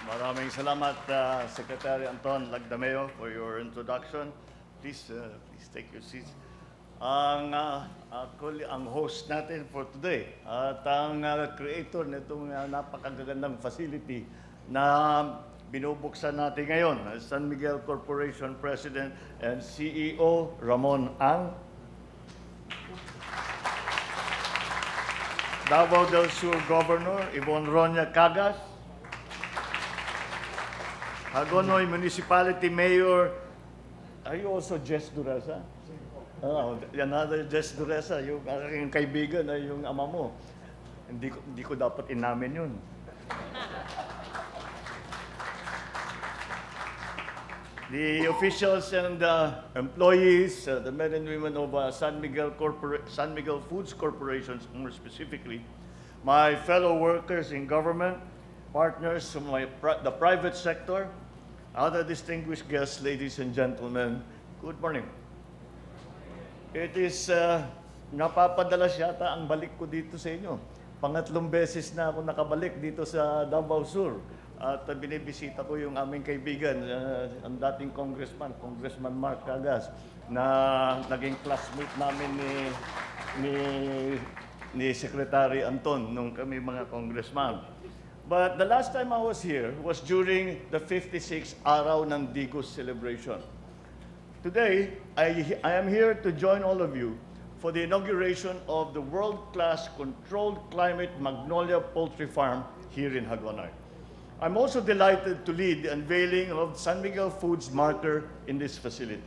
Maraming salamat, Secretary Anton Lagdameo, for your introduction. Please take your seats. Ang host natin for today at ang creator nitong napakagandang facility na binubuksan natin ngayon, San Miguel Corporation President and CEO Ramon Ang, Davao del Sur Governor Yvonne Ronya Cagas, Hagonoy Municipality Mayor, are you also Jess Dureza? Oh, another Jess Dureza, yung aking kaibigan ay yung ama mo. Hindi ko dapat inamin yun. The officials and employees, the men and women of San Miguel Foods Corporation, more specifically, my fellow workers in government, partners from the private sector, other distinguished guests, ladies and gentlemen, good morning. It is napapadalas yata ang balik ko dito sa inyo. Pangatlong beses na ako nakabalik dito sa Davao Sur. At binibisita ko yung aming kaibigan, ang dating Congressman Mark Cagas, na naging classmate namin ni Secretary Anton nung kami mga congressman. But the last time I was here was during the 56th Araw ng Digos celebration. Today, I am here to join all of you for the inauguration of the world-class controlled climate Magnolia Poultry Farm here in Hagonoy. I'm also delighted to lead the unveiling of San Miguel Foods marker in this facility.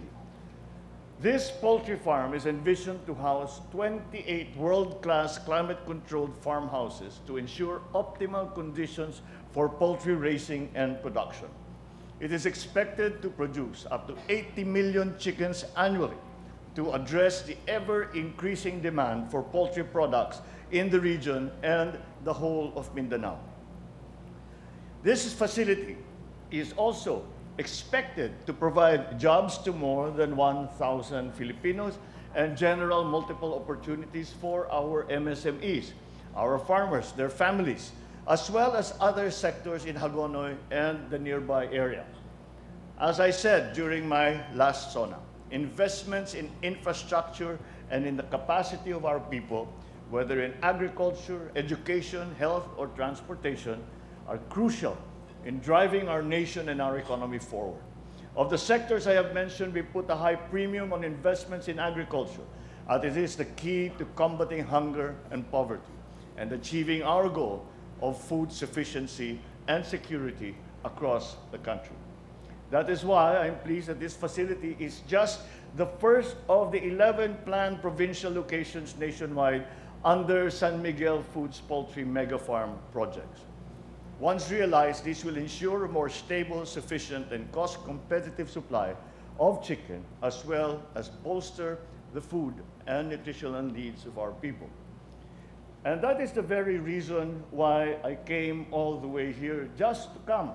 This poultry farm is envisioned to house 28 world-class climate-controlled farmhouses to ensure optimal conditions for poultry raising and production. It is expected to produce up to 80 million chickens annually to address the ever-increasing demand for poultry products in the region and the whole of Mindanao. This facility is also expected to provide jobs to more than 1,000 Filipinos and generate multiple opportunities for our MSMEs, our farmers, their families, as well as other sectors in Hagonoy and the nearby area. As I said during my last SONA, investments in infrastructure and in the capacity of our people, whether in agriculture, education, health, or transportation, are crucial in driving our nation and our economy forward. Of the sectors I have mentioned, we put a high premium on investments in agriculture, as it is the key to combating hunger and poverty and achieving our goal of food sufficiency and security across the country. That is why I'm pleased that this facility is just the first of the 11 planned provincial locations nationwide under San Miguel Foods Poultry Megafarm projects. Once realized, this will ensure a more stable, sufficient, and cost-competitive supply of chicken, as well as bolster the food and nutritional needs of our people. And that is the very reason why I came all the way here, just to come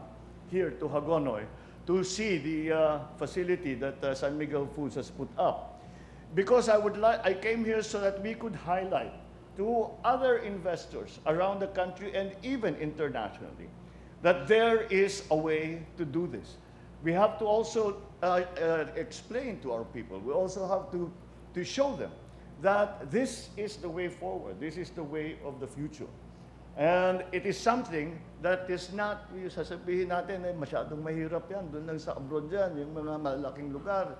here to Hagonoy, to see the facility that San Miguel Foods has put up. Because I came here so that we could highlight to other investors around the country and even internationally that there is a way to do this. We have to also explain to our people, we also have to show them that this is the way forward, this is the way of the future. And it is something that is not, yung sasabihin natin, masyadong mahirap yan, doon lang sa abroad yan, yung mga malaking lugar.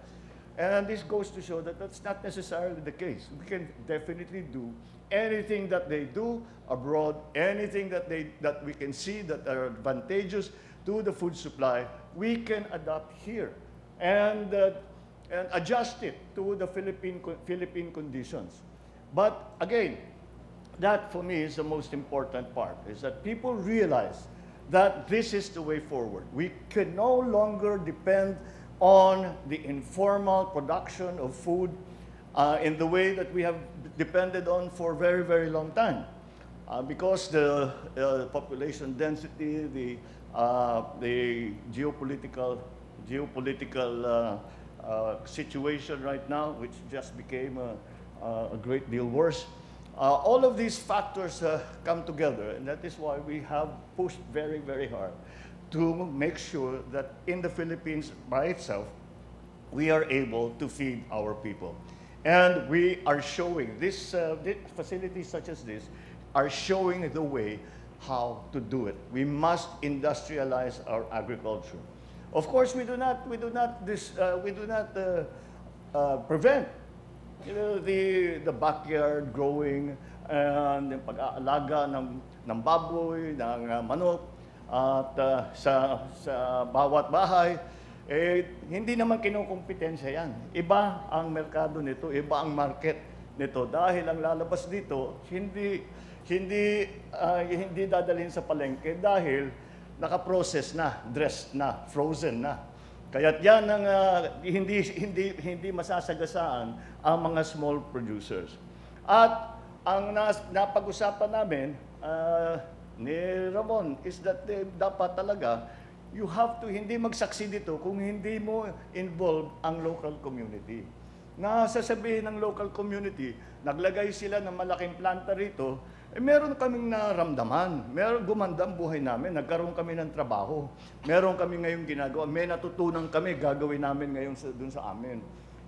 And this goes to show that that's not necessarily the case. We can definitely do anything that they do abroad, anything that we can see that are advantageous to the food supply, we can adopt here and adjust it to the Philippine conditions. But again, that for me is the most important part, is that people realize that this is the way forward. We can no longer depend on the informal production of food in the way that we have depended on for a very, very long time. Because the population density, the geopolitical situation right now, which just became a great deal worse, All of these factors come together, and that is why we have pushed very, very hard to make sure that in the Philippines by itself, we are able to feed our people. And we are showing, this facilities such as this are showing the way how to do it. We must industrialize our agriculture. Of course, we do not prevent the backyard growing and yung pag-aalaga ng baboy, ng manok, at sa bawat bahay, hindi naman kinukumpetensya yan. Iba ang merkado nito, iba ang market nito. Dahil ang lalabas dito, hindi dadalhin sa palengke dahil naka-process na, dressed na, frozen na. Kaya't yan ang hindi masasagasaan ang mga small producers. At ang napag-usapan namin ni Ramon is that dapat talaga you have to hindi mag-succeed dito kung hindi mo involve ang local community. Nasasabihin ng local community, naglagay sila ng malaking planta rito, meron kaming naramdaman, meron gumanda ang buhay namin, nagkaroon kami ng trabaho, meron kami ngayong ginagawa, may natutunan kami, gagawin namin ngayon dun sa amin.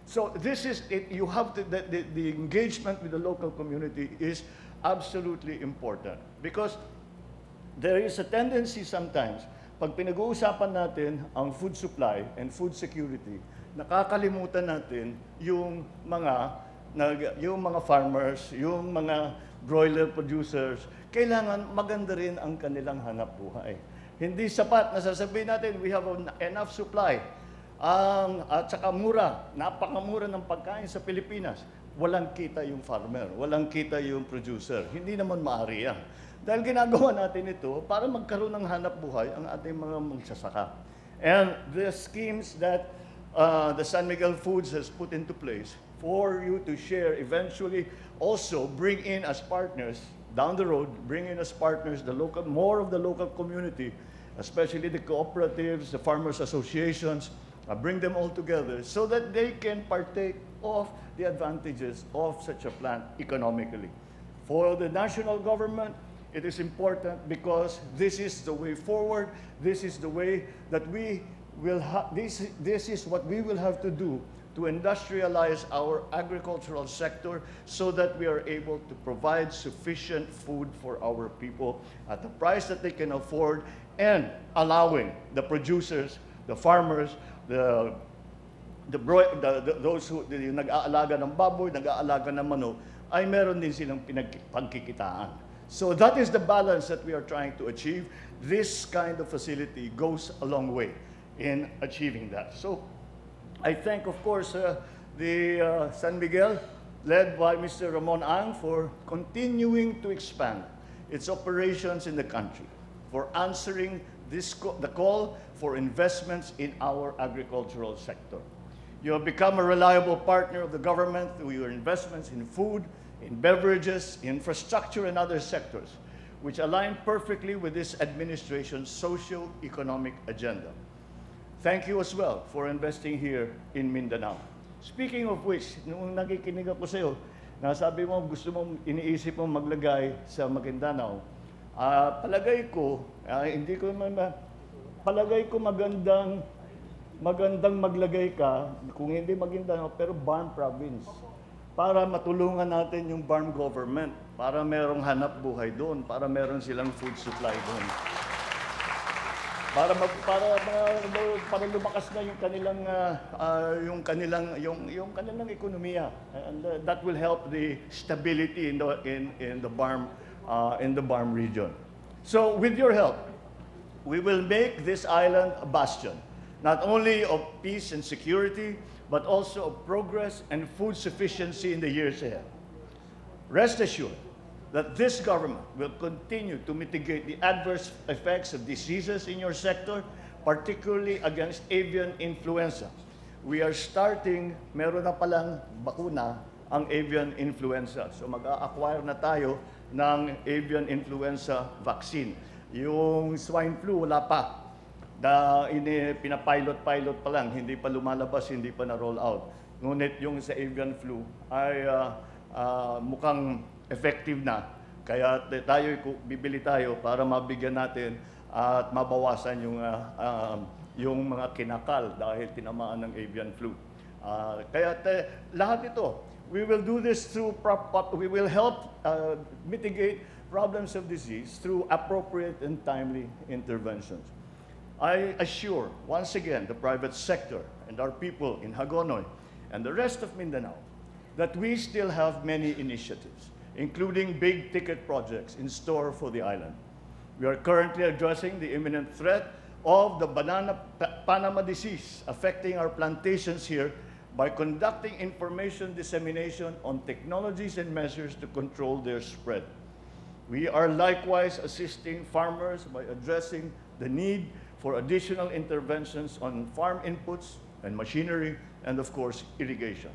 So this is it. You have to, the engagement with the local community is absolutely important because there is a tendency sometimes, pag pinag-uusapan natin ang food supply and food security, nakakalimutan natin yung mga farmers, yung mga broiler producers, kailangan maganda rin ang kanilang hanap buhay. Hindi sapat na sasabihin natin, we have enough supply, at saka mura, napakamura ng pagkain sa Pilipinas. Walang kita yung farmer, walang kita yung producer. Hindi naman maaari yan. Dahil ginagawa natin ito para magkaroon ng hanap buhay ang ating mga magsasaka. And the schemes that the San Miguel Foods has put into place for you to share, eventually also bring in as partners down the road, bring in as partners more of the local community, especially the cooperatives, the farmers associations, bring them all together so that they can partake of the advantages of such a plant economically. For the national government, it is important because this is the way forward. This is the way that we will this is what we will have to do to industrialize our agricultural sector so that we are able to provide sufficient food for our people at the price that they can afford, and allowing the producers, the farmers, those who nag-aalaga ng baboy, nag-aalaga ng manok, ay meron din silang pagkikitaan. So that is the balance that we are trying to achieve. This kind of facility goes a long way in achieving that. So I thank, of course, the San Miguel, led by Mr. Ramon Ang, for continuing to expand its operations in the country, for answering the call for investments in our agricultural sector. You have become a reliable partner of the government through your investments in food, in beverages, infrastructure, and other sectors, which align perfectly with this administration's socio-economic agenda. Thank you as well for investing here in Mindanao. Speaking of which, nung nakikinig ako sa iyo, nasabi mo gusto mong iniisip mo maglagay sa Maguindanao. Palagay ko, palagay ko magandang maglagay ka, kung hindi Maguindanao, pero Barm Province. Para matulungan natin yung farm government, para merong hanap buhay doon, para meron silang food supply doon. Para lumakas na yung kanilang ekonomiya, and that will help the stability in the Barm region. So with your help, we will make this island a bastion, not only of peace and security, but also of progress and food sufficiency in the years ahead. Rest assured that this government will continue to mitigate the adverse effects of diseases in your sector, particularly against avian influenza. We are starting, meron na palang bakuna ang avian influenza. So mag-a-acquire na tayo ng avian influenza vaccine. Yung swine flu, wala pa. Pinapilot pa lang, hindi pa lumalabas, hindi pa na-roll out. Ngunit yung sa avian flu ay mukhang effective na. Kaya bibili tayo para mabigyan natin at mabawasan yung mga kinakal dahil tinamaan ng avian flu. Lahat ito, we will do this through, we will help mitigate problems of disease through appropriate and timely interventions. I assure, once again, the private sector and our people in Hagonoy and the rest of Mindanao that we still have many initiatives, including big-ticket projects in store for the island. We are currently addressing the imminent threat of the Panama disease affecting our plantations here by conducting information dissemination on technologies and measures to control their spread. We are likewise assisting farmers by addressing the need for additional interventions on farm inputs and machinery, and of course, irrigation.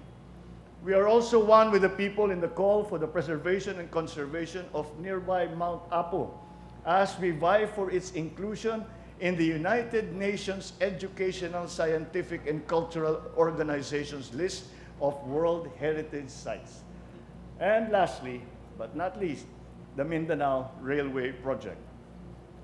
We are also one with the people in the call for the preservation and conservation of nearby Mount Apo, as we vie for its inclusion in the United Nations Educational, Scientific, and Cultural Organization's list of World Heritage Sites. And lastly, but not least, the Mindanao Railway Project.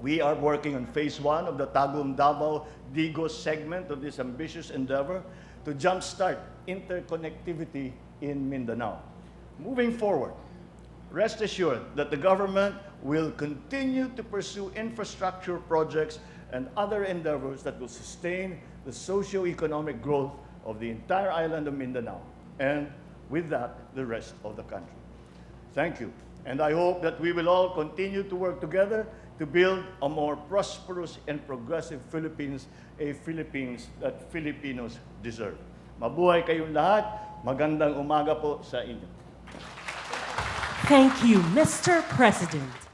We are working on phase 1 of the Tagum-Davao-Digos segment of this ambitious endeavor to jumpstart interconnectivity in Mindanao. Moving forward, rest assured that the government will continue to pursue infrastructure projects and other endeavors that will sustain the socio-economic growth of the entire island of Mindanao, and with that, the rest of the country. Thank you, and I hope that we will all continue to work together to build a more prosperous and progressive Philippines, a Philippines that Filipinos deserve. Mabuhay kayong lahat. Magandang umaga po sa inyo. Thank you, Mr. President.